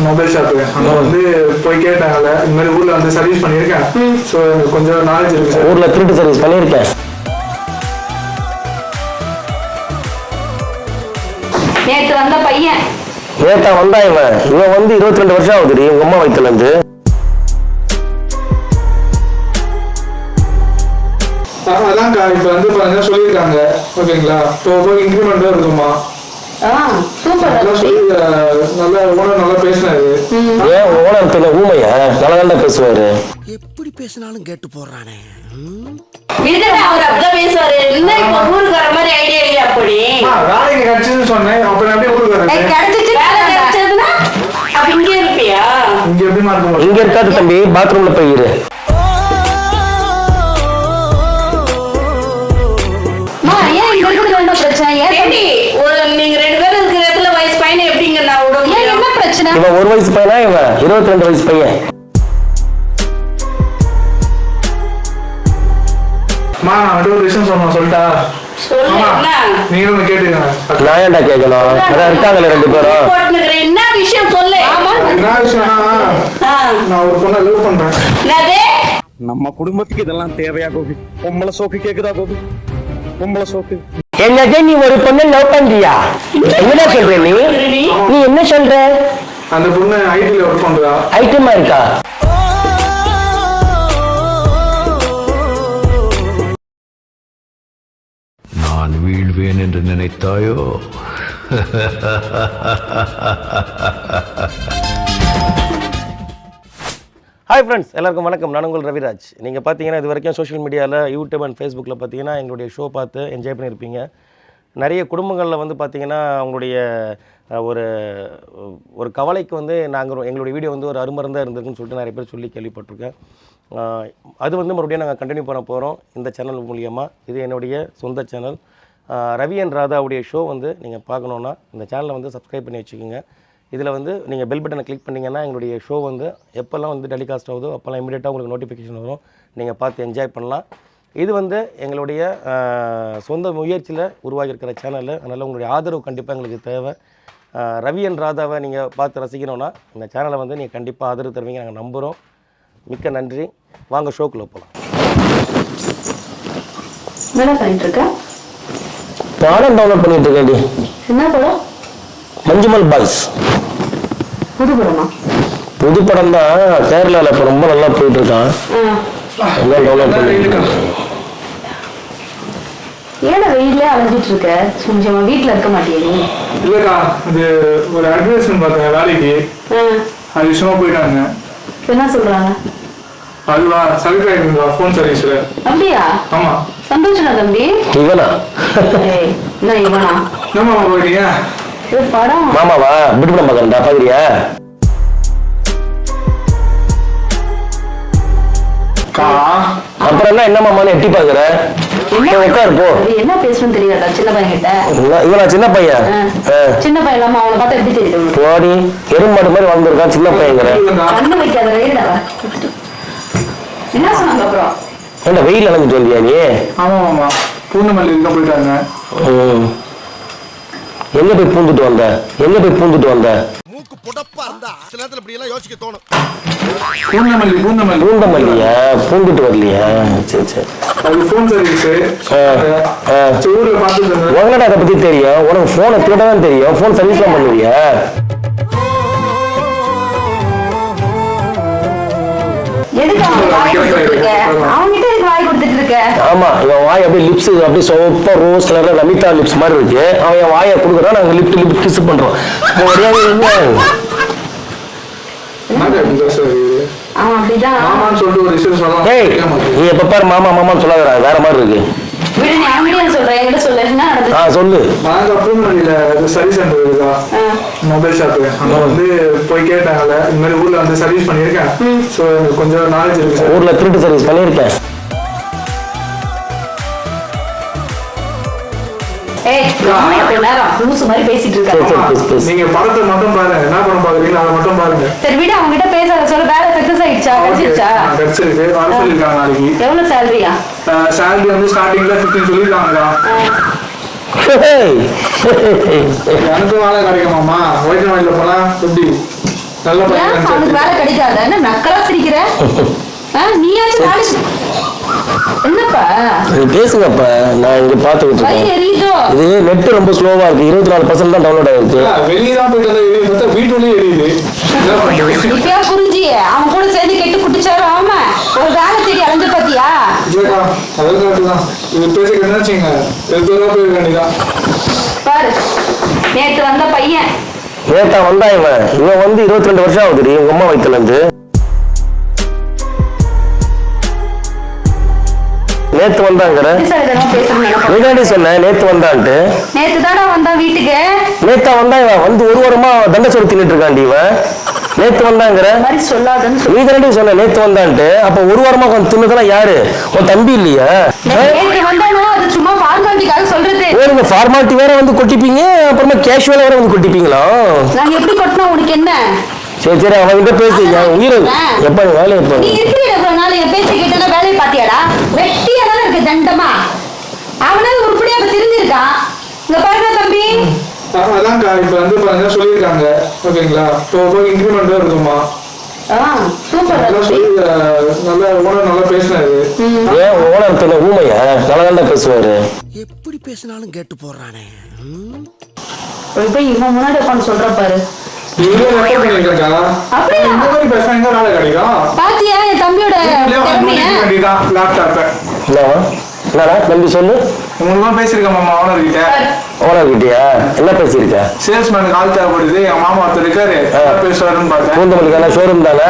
Mobile shop அங்கே வந்து போய் கேட்டாங்கல்ல, இந்த மாதிரி ஊரில் வந்து சர்வீஸ் பண்ணியிருக்கேன். ஸோ எனக்கு கொஞ்சம் நாலேஜ் இருக்கு சார். ஊரில் திருட்டு சர்வீஸ் பண்ணியிருக்கேன். நேற்று வந்த பையன் நேத்தா வந்தா இவன் வந்து 22 வருஷம் ஆகுது உங்க அம்மா வயிற்றுல இருந்து. அதான்க்கா இப்போ வந்து பாருங்க சொல்லியிருக்காங்க. ஓகேங்களா, இப்போ இன்க்ரிமெண்ட்டும் இருக்குமா? நல்லா ஓனர் நல்லா பேசினாரு. ஏன் ஓனர் பின்ன ஊமையா? நல்லா பேசுவாரு. எப்படி பேசினாலும் கேட்டு போடுறானே. அவர் அப்படிதான் பேசுவாரு. என்ன இப்ப ஊருக்கு வர மாதிரி ஐடியா இல்லையா? அப்படி வேலைக்கு கிடைச்சதுன்னு சொன்னேன். அப்புறம் அப்படியே ஊருக்கு வரேன். கிடைச்சிச்சு வேலை கிடைச்சதுன்னா அப்ப இங்கே இருப்பியா? இங்க எப்படிமா இருக்கும்? இங்க இருக்காது தம்பி, பாத்ரூம்ல போயிரு. நீங்க 2 பேரும் இருக்கிற இடத்துல வயசு பையனை எப்படிங்க நான் விட முடியும்? என்ன பிரச்சனை? இவன் 1 வயசு பையனா, இவன் 22 வயசு பையன். நான் ஒரு விஷயம் சொல்லிட்டா நீங்களும் கேட்டுக்கங்க. நான் ஏன்டா கேட்கணும்? அதான் இருக்காங்களே 2 பேரும். என்ன விஷயம் சொல்லு. என்ன விஷயம்னா, நான் ஒரு பொண்ணை லவ் பண்றேன். நம்ம குடும்பத்துக்கு இதெல்லாம் தேவையா கோபி? பொம்பளை சோக்கு கேக்குதா கோபி? பொம்பளை சோக்கு என்னது? நீ ஒரு பொண்ணை லவ் பண்றியா? என்ன சொல்ற நீ? நீ என்ன சொல்ற? அந்த பொண்ணு ஐடில ஒர்க் பண்றா. ஐட்டமா இருக்கா? நான் வீழ்வேன் என்று நினைத்தாயோ? ஹாய் ஃப்ரெண்ட்ஸ், எல்லாருக்கும் வணக்கம். நான் உங்கள் ரவிராஜ். நீங்கள் பார்த்தீங்கன்னா இது வரைக்கும் சோஷியல் மீடியாவில் யூடியூப் அண்ட் ஃபேஸ்புக்கில் பார்த்தீங்கன்னா எங்களுடைய ஷோ பார்த்து என்ஜாய் பண்ணியிருப்பீங்க. நிறைய குடும்பங்களில் வந்து பார்த்திங்கன்னா அவங்களுடைய ஒரு கவலைக்கு வந்து எங்களுடைய வீடியோ வந்து ஒரு அருமருந்தாக இருந்திருக்குன்னு சொல்லிட்டு நிறைய பேர் சொல்லி கேள்விப்பட்டிருக்கேன். அது வந்து மறுபடியும் நாங்கள் கண்டினியூ பண்ண போகிறோம் இந்த சேனல் மூலியமாக. இது என்னுடைய சொந்த சேனல். ரவி அண்ட் ராதாவுடைய ஷோ வந்து நீங்கள் பார்க்கணுன்னா இந்த சேனலை வந்து சப்ஸ்கிரைப் பண்ணி வச்சுக்கோங்க. இதில் வந்து நீங்கள் பெல் பட்டனை கிளிக் பண்ணிங்கன்னா எங்களுடைய ஷோ வந்து எப்போல்லாம் வந்து டெலிகாஸ்ட் ஆகுதோ அப்போல்லாம் இமீடியட்டாக உங்களுக்கு நோட்டிஃபிகேஷன் வரும். நீங்கள் பார்த்து என்ஜாய் பண்ணலாம். இது வந்து எங்களுடைய சொந்த முயற்சியில் உருவாகியிருக்கிற சேனல். அதனால் உங்களுடைய ஆதரவு கண்டிப்பாக எங்களுக்கு தேவை. ரவி அண்ட் ராதாவை நீங்கள் பார்த்து ரசிக்கணுன்னா இந்த சேனலை வந்து நீங்கள் கண்டிப்பாக ஆதரவு தருவீங்க நாங்கள் நம்புகிறோம். மிக்க நன்றி. வாங்க ஷோக்குள்ளே போகலாம். என்ன பண்ணிட்டு இருக்க? படம் டவுன்லோட் பண்ணிட்டு இருக்கேன். என்ன படம்? மஞ்சுமல் பாய்ஸ். புது படமா? புது படம் தான். கேரளாவில் இப்போ ரொம்ப நல்லா போயிட்டு இருக்கான். டவுன்லோட் பண்ணிருக்கேன். ஏன்னா வெயிலே அலைஞ்சிட்டு இருக்க, கொஞ்சம் வீட்டில் இருக்க மாட்டேங்குது. இல்லக்கா, இது ஒரு அட்வர்டைஸ்மெண்ட் பார்த்தேன் வேலைக்கு. அது விஷயமா போயிட்டாங்க. என்ன சொல்றாங்க? அதுவா செலக்ட் ஆகிருந்தா ஃபோன் சர்வீஸ்ல. அப்படியா? ஆமா. சந்தோஷமா தம்பி? இவனா? என்ன இவனா? என்னம்மா போயிட்டீங்க? படம் மாமாவா? பிட்டு படம் பார்க்கறேன்டா, பாக்குறியா? அப்புறம் என்ன மாமான்னு எட்டி பாக்குற? உட்காரு போ. என்ன பேசணும்னு தெரியாதா சின்ன பையன் கிட்ட? இவனா சின்ன பையன்? சின்ன பையன் இல்லாம அவனை பார்த்தா எப்படி தெரியுது? போடி, எருமாடு மாதிரி வளர்ந்துருக்கான் சின்ன பையங்கிற. கண்ணு வைக்காத. என்ன சொன்னாங்க அப்புறம்? என்ன வெயில் அலைஞ்சிட்டு வந்தியா நீ? ஆமா ஆமா, பூந்தமல்லி இருக்க போயிட்டாங்க. எங்க போய் பூந்துட்டு வந்த? மூக்கு புடப்பா இருந்தா சில நேரத்துல இப்படி எல்லாம் யோசிக்க தோணும். பூந்தமல்லியா? பூந்துட்டு வரலையா? சரி. அது ஃபோன் சர்வீஸ். ஊர்ல பார்த்துட்டு உங்களோட அதை பத்தி தெரியும். உனக்கு போனை தேட தான் தெரியும். போன் சர்வீஸ்லாம் பண்ணுவியா? ஆமா, இவன் வாய் அப்படியே லிப்ஸ் அப்படியே சோப்பா ரோஸ் கலர்ல நமிதா லிப்ஸ் மாதிரி இருக்கு. அவன் என் வாயை கொடுக்குறான், நாங்க லிப்ட் கிஸ் பண்றோம். நீ எப்ப பாரு மாமான்னு சொல்லாத, வேற மாதிரி இருக்கு. சொல்லு. மொபைல் ஷாப்பு அங்க வந்து போய் கேட்டாங்கல்ல, இந்த மாதிரி ஊர்ல வந்து சர்வீஸ் பண்ணியிருக்கேன். ஸோ எனக்கு கொஞ்சம் நாலேஜ் இருக்கு. ஊர்ல திருட்டு சர்வீஸ் பண்ணியிருக்கேன். நீங்க படத்தை மட்டும் பாருங்க. என்ன படம் பாக்குறீங்களோ அதை மட்டும் பாருங்க. சரி விட அவங்க கிட்ட பேச சொல்ல. வேலை சக்சஸ் ஆயிடுச்சா? கிடைச்சிருக்கு. வர சொல்லிருக்காங்க நாளைக்கு. எவ்வளவு சேலரியா? சேலரி வந்து ஸ்டார்டிங்ல 15 சொல்லிருக்காங்க. எனக்கும் வேலை கிடைக்குமாமா? ஒயிட் வாயில போனா எப்படி? நல்ல பையன் அவனுக்கு வேலை கிடைக்காத என்ன நக்கலா சிரிக்கிற நீயாச்சும் வேலை என்னப்பா பேசுங்கப்பா, நான் இங்க பாத்துக்கிட்டு இருக்கேன். இது நெட் ரொம்ப ஸ்லோவா இருக்கு, 24% தான் டவுன்லோட் ஆயிருக்கு. வெளியதான் போயிட்டு வீட்டுலயே எரியுது. இப்பயா புரிஞ்சு அவன் கூட சேர்ந்து கெட்டு குட்டிச்சாரு. ஆமா ஒரு வேலை தேடி அலைஞ்சு பாத்தியா? இல்லக்கா அதெல்லாம் கரெக்ட் தான். இது பேச கேட்டுச்சுங்க எதுவும் போயிருக்க வேண்டியதான். பாரு நேற்று வந்த பையன் நேத்தா வந்தா இவன் வந்து 22 வருஷம் ஆகுது உங்க அம்மா வயிற்றுல இருந்து. நேத்து வந்தாங்கிற நீதாண்டி சொன்ன நேத்து வந்தான்ட்டு. நேத்து தானே வந்தான் வீட்டுக்கு. நேத்தா வந்தா இவன் வந்து ஒரு வாரமா தண்டை சொல்லி தின்னுட்டு இருக்காண்டி இவன். நேத்து வந்தாங்கிற மாதிரி சொல்லாதன்னு நீ தானே சொன்ன நேத்து வந்தான்ட்டு. அப்ப ஒரு வாரமா கொஞ்சம் தின்னதெல்லாம் யாரு? உன் தம்பி இல்லையா? நேத்து வந்தானோ அது சும்மா ஃபார்மாலிட்டிக்காக சொல்றது. நீங்க ஃபார்மாலிட்டி வேற வந்து கொட்டிப்பீங்க, அப்புறமா கேஷுவலா வேற வந்து கொட்டிப்பீங்களா? நாங்க எப்படி கொட்டினா உனக்கு என்ன? சரி சரி அவன்கிட்ட பேசு. உயிர் எப்ப வேலையை எப்ப நீ இருக்கிற என் பேச்சு கேட்டா வேலையை பாத்தியாடா? வெட்டியா தானே இருக்கு தண்டமா. அவனால உருப்படியா இப்ப தெரிஞ்சிருக்கான். இங்க பாருங்க தம்பி. அதான்க்கா இப்ப வந்து பாருங்க சொல்லியிருக்காங்க ஓகேங்களா. இப்போ இன்க்ரிமெண்ட் இருக்குமா? சூப்பர். நல்லா ஓனர் நல்லா பேசினாரு. ஏன் ஓனர் ஊமையா? நல்லா பேசுவாரு. எப்படி பேசினாலும் கேட்டு போறானே. போய் இவன் முன்னாடி உட்காந்து சொல்ற பாரு. பாத்தியா என் தம்பியோட தம்பி சொல்லு. பேசிருக்கேன் மாமா ஓனர் கிட்ட. ஓனர் கிட்டயா என்ன பேசிருக்க? சேல்ஸ்மேனுக்கு ஆள் தேவைப்படுது, என் மாமா ஒருத்தர் இருக்காரு பேசுவாருன்னு பார்த்தேன். பூந்தமல்லிக்கான ஷோரூம் தானே?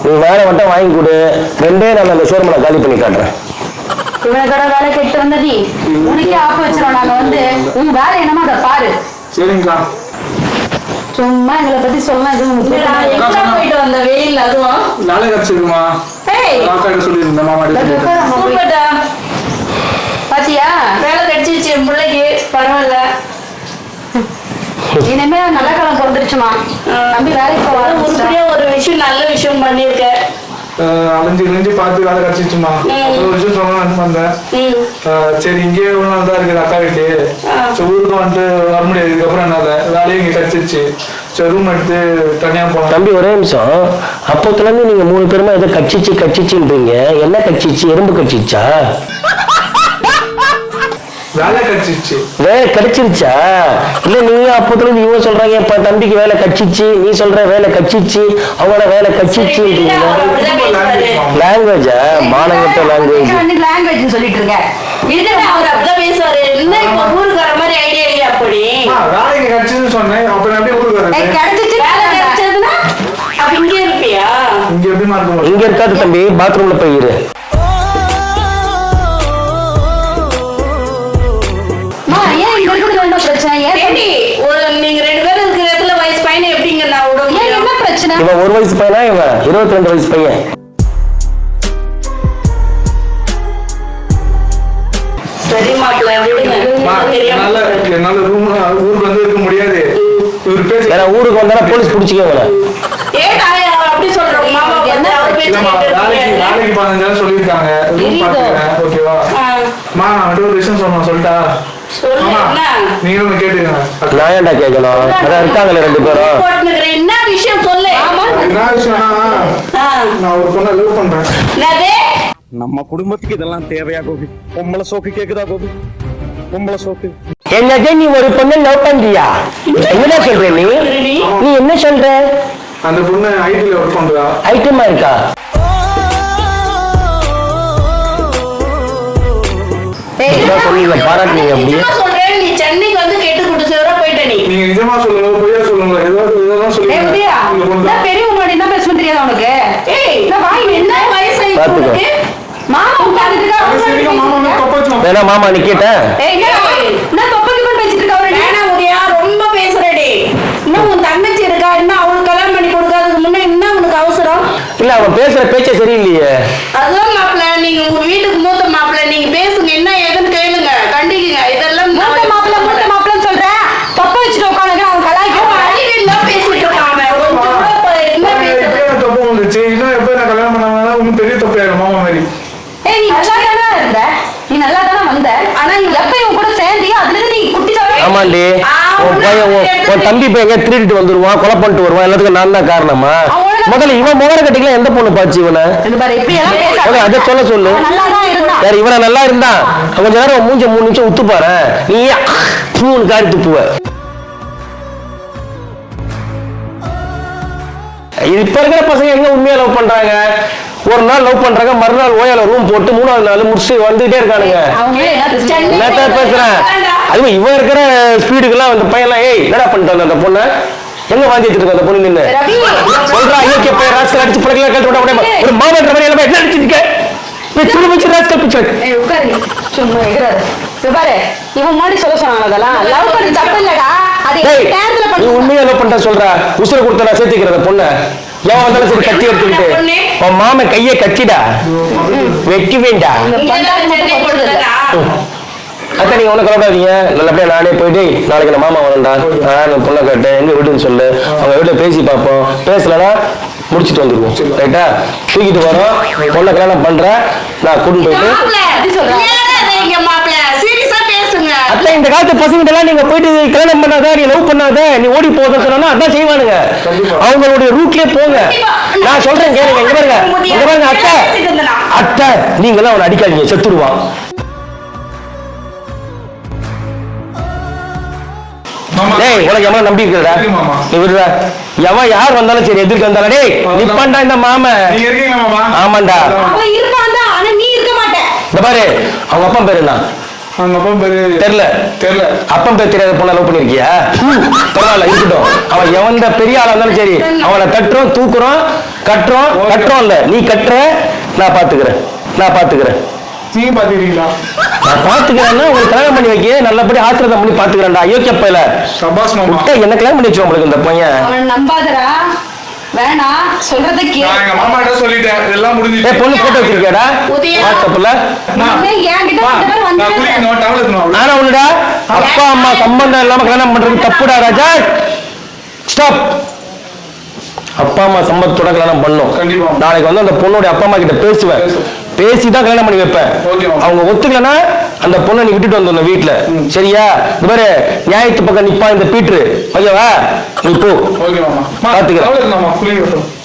நீ வேலை மட்டும் வாங்கி கொடு, 2 நாள் அந்த ஷோரூம் நான் காலி பண்ணி காட்டுறேன். இவன் கடை வேலை கெட்டு வந்த நீ உனக்கே ஆப்பு வச்சிரும். நாங்க வந்து உன் வேலை என்னமோ அதை பாரு. சரிங்கக்கா. சும்மா எங்களை பத்தி சொல்லலாம். போயிட்டு வந்த வெயில் அதுவும் நாளை கிடைச்சிருக்குமா? சொல்லியிருந்தேன் மாமா. பாத்தியா வேலை கிடைச்சிருச்சு என் பிள்ளைக்கு. பரவாயில்ல இனிமே நல்ல காலம் பிறந்துருச்சுமா. தம்பி வேலைக்கு போவாரு. ஒரு விஷயம் நல்ல விஷயம் பண்ணிருக்க. அலைஞ்சு பார்த்து வேலை கிடைச்சிச்சுமா. ஒரு விஷயம் சொல்லணும்னு வந்தேன். சரி இங்கேயே ஒரு நாள் தான் இருக்குது அக்கா வீட்டு. ஊருக்கு வந்துட்டு வர முடியாது. இதுக்கப்புறம் என்னால வேலையும் இங்கே கிடைச்சிருச்சு. ரூம் எடுத்து தனியா போனோம். தம்பி ஒரே நிமிஷம். அப்போத்துல இருந்து நீங்க 3 பேருமா ஏதோ கட்சிச்சுன்றீங்க. என்ன கட்சிச்சு? எறும்பு கட்சிச்சா? வேலை கிடைச்சிருச்சு. வேலை கிடைச்சிருச்சா? இல்ல நீங்க அப்போத்துல இருந்து இவங்க சொல்றாங்க இப்ப தம்பிக்கு வேலை கட்சிச்சு, நீ சொல்ற வேலை கட்சிச்சு, அவங்களோட வேலை கட்சிச்சு. லாங்குவேஜா? மானங்கட்ட லாங்குவேஜ். லாங்குவேஜ் சொல்லிட்டு இருக்க. அவர் அப்படிதான் பேசுவாரு. என்ன இப்ப ஊருக்கு வர மாதிரி ஐடியா இல்லையா? அப்படி வேலைக்கு கிடைச்சதுன்னு சொன்னேன். அப்புறம் எப்படி ஊருக்கு வரது? கிடைச்சிச்சு. வேலை கிடைச்சதுன்னா அப்ப இங்க இருப்பியா? இங்க எப்படி மார்க்க? இங்க இருக்காது தம்பி, பாத்ரூம்ல போய் இரு. நீங்க 2 பேரும் இருக்கிற இடத்துல வயசு பையனை எப்படிங்க நான் விடுங்க? என்ன பிரச்சனை? இவன் 1 வயசு பையனா? இவன் 22 வயசு பையன். சரி மாப்பிள்ள விடுங்க. என்னால ஊருக்கு வந்து இருக்க முடியாது. ஊருக்கு வந்தா போலீஸ் பிடிச்சிக்கோங்க. அப்படி சொல்றோம் மாமா. வேலைக்கு 15,000 சொல்லியிருக்காங்க. ரூம் பாத்துக்கிறேன் ஓகேவா? நான் ஒரு விஷயம் சொல்லிட்டா நீங்களும் கேட்டுக்கங்க. நான் ஏன்டா கேட்கணும்? அதான் இருக்காங்களே 2 பேரும். என்ன விஷயம் சொல்லு. என்ன விஷயம்னா நான் ஒரு பொண்ணை லவ் பண்றேன். நம்ம குடும்பத்துக்கு இதெல்லாம் தேவையா கோபி? பொம்பளை சோக்கு கேக்குதா கோபி? பொம்பளை சோக்கு. என்னது நீ ஒரு பொண்ணை லவ் பண்றியா? என்ன சொல்ற நீ? நீ என்ன சொல்ற? அந்த பொண்ணு ஐடில ஒர்க் பண்றா. ஐட்டமா இருக்கா? பாராட்டுங்க. நீ சென்னைக்கு வந்து கெட்டு குடிச்சவரா போயிட்ட. நீங்க நிஜமா சொல்லுங்க பொய்யா சொல்லுங்க இதெல்லாம் சொல்லுங்க. பெரிய முன்னாடி என்ன பேச தெரியாது உனக்கு? என்ன வயசு உனக்கு? மாமா உட்கார்ந்துட்டு வேணா மாமா நீ கேட்ட ரொம்ப பேசுறடி. இன்னும் உன் தங்கச்சி இருக்கா? இன்னும் அவளுக்கு கல்யாணம் பண்ணி கொடுக்காததுக்கு முன்ன என்ன உனக்கு அவசரம்? இல்ல அவன் பேசுற பேச்சே சரியில்லையே. அதுதான் மாப்பிள்ள, நீங்க உங்க வீட்டுக்கு மூத்த மாப்பிள்ள, நீங்க பேசுங்க, என்ன ஏதுன்னு கேளுங்க, கண்டிக்குங்க. இதெல்லாம் மூத்த மாப்பிள்ளன்னு சொல்ற தப்ப வச்சுட்டு உட்காந்துங்க. அவன் கலாய்க்கு பேசிட்டு இருக்கான். தப்பு வந்துச்சு. இன்னும் எப்ப நான் கல்யாணம் பண்ணாங்கன்னா ஒன்னும் பெரிய தப்பு ஆயிடும் மாமா மாதிரி. நீ நல்லா இருந்த, நீ நல்லா தானே வந்த. ஆனா நீ எப்ப இவன் கூட சேர்ந்தியோ அதுல இருந்து நீ குட்டி ஆமாண்டி உன் உன் தம்பி பையன் திருடிட்டு வந்துருவான், கொலை பண்ணிட்டு வருவான், எல்லாத்துக்கும் நான் தான் காரணமா? முதல்ல இவன் முகர கட்டிக்கலாம் எந்த பொண்ணு பாச்சு இவனை? அதை சொல்ல சொல்லு. வேற இவனை நல்லா இருந்தான் கொஞ்ச நேரம் மூஞ்ச 3 நிமிஷம் உத்து பாரு, நீ பூன்னு காரி துப்புவ. இப்ப இருக்கிற பசங்க எங்க உண்மையா லவ் பண்றாங்க? ஒரு நாள் லவ் பண்றாங்க, மறுநாள் ஓயால ரூம் போட்டு 3வது நாள் முடிச்சு வந்துட்டே இருக்கானுங்க. என்னத்த பேசுறேன்? அதுவும் இவன் இருக்கிற ஸ்பீடுக்கெல்லாம் அந்த பையன்லாம் ஏய் என்னடா பண்ணிட்டு அந்த பொண்ணை எங்க வாங்கிட்டு இருக்க அந்த பொண்ணு நின்று சொல்றா ஐயோக்கிய போய் ராஸ்கல் அடிச்சு பிள்ளைகளை கழட்டி விட முடியுமா? ஒரு மாவட்ட மாதிரி எல்லாம் என்ன அடிச்சிருக்க? உண்மையா லவ் பண்ற சொல்றா, உசுர கொடுத்த நான் சேர்த்துக்கிறத பொண்ணு எவன் வந்தாலும் சரி கட்டி எடுத்துக்கிட்டு உன் மாமன் கையை கட்டிடா வைக்க வேண்டாம். அக்கா நீங்க ஒண்ணு கலப்படாதீங்க, நல்லபடியா நானே போயிட்டு நாளைக்கு நான் மாமா வரேன்டா, நான் பொண்ணை கேட்டேன் எங்க வீட்டுன்னு சொல்லு, அவங்க வீட்டுல பேசி பார்ப்போம், பேசலன்னா முடிச்சுட்டு வந்துருவோம். ரைட்டா? தூக்கிட்டு வரோம், பொண்ணை கல்யாணம் பண்றேன், நான் கூட்டிட்டு போயிட்டு அதான் இந்த காலத்து பசங்க எல்லாம் நீங்க போயிட்டு கல்யாணம் பண்ணாத, நீ லவ் பண்ணாத, நீ ஓடி போதுன்னு சொன்னா அதான் செய்வானுங்க. அவங்களுடைய ரூட்லயே போங்க. நான் சொல்றேன் கேளுங்க, இங்க பாருங்க, இங்க பாருங்க அத்தை அத்தை நீங்க எல்லாம் அவனை அடிக்காதீங்க, செத்துருவான். டேய் உனக்கு எவ்வளவு நம்பி இருக்கிறடா, நீ விடுற எவன் யார் வந்தாலும் சரி எதிர்க்க வந்தாலும் டேய் நிப்பாண்டா இந்த மாமன். ஆமாண்டா இந்த பாரு அவங்க அப்பா பேரு என்ன? அவங்க அப்பா பேரு தெரியல. அப்பா பேர் தெரியாத பொண்ணை லவ் பண்ணிருக்கியா? பரவாயில்ல இருக்கட்டும், அவன் எவன் பெரிய ஆளா இருந்தாலும் சரி அவனை தட்டுறோம் தூக்குறோம் கட்டுறோம் இல்ல நீ கட்டுற, நான் பாத்துக்கிறேன். நீங்க பாத்துக்கிறீங்களா? நான் பாத்துக்கிறேன்னா உங்களுக்கு கல்யாணம் பண்ணி வைக்க நல்லபடி ஆசிரதம் பண்ணி பாத்துக்கிறேன்டா. ஐயோக்கிய பையல என்ன கல்யாணம் பண்ணி வச்சு உங்களுக்கு இந்த பையன் நம்பாதடா, வேணா சொல்றத கேளு. நான் எங்க மாமா கிட்ட சொல்லிட்டேன், இதெல்லாம் முடிஞ்சிச்சு. பொண்ணு போட்டோ வச்சிருக்கியாடா வாட்ஸ்அப்ல? ஆனா உன்னடா அப்பா அம்மா சம்பந்தம் இல்லாம கல்யாணம் பண்றது தப்புடா ராஜா. ஸ்டாப். அப்பா அம்மா சம்பந்தத்தோட கல்யாணம் பண்ணும். நாளைக்கு வந்து அந்த பொண்ணோட அப்பா அம்மா கிட்ட பேசுவேன், பேசிதான் கல்யாணம் பண்ணி வைப்பேன். அவங்க ஒத்துக்கலன்னா அந்த பொண்ணை நீ விட்டுட்டு வந்த வீட்டுல. சரியா? இந்த மாதிரி நியாயத்து பக்கம் நிப்பா இந்த பீட்ரு. ஓகேவா? நீ போ, பாத்துக்கிறேன்.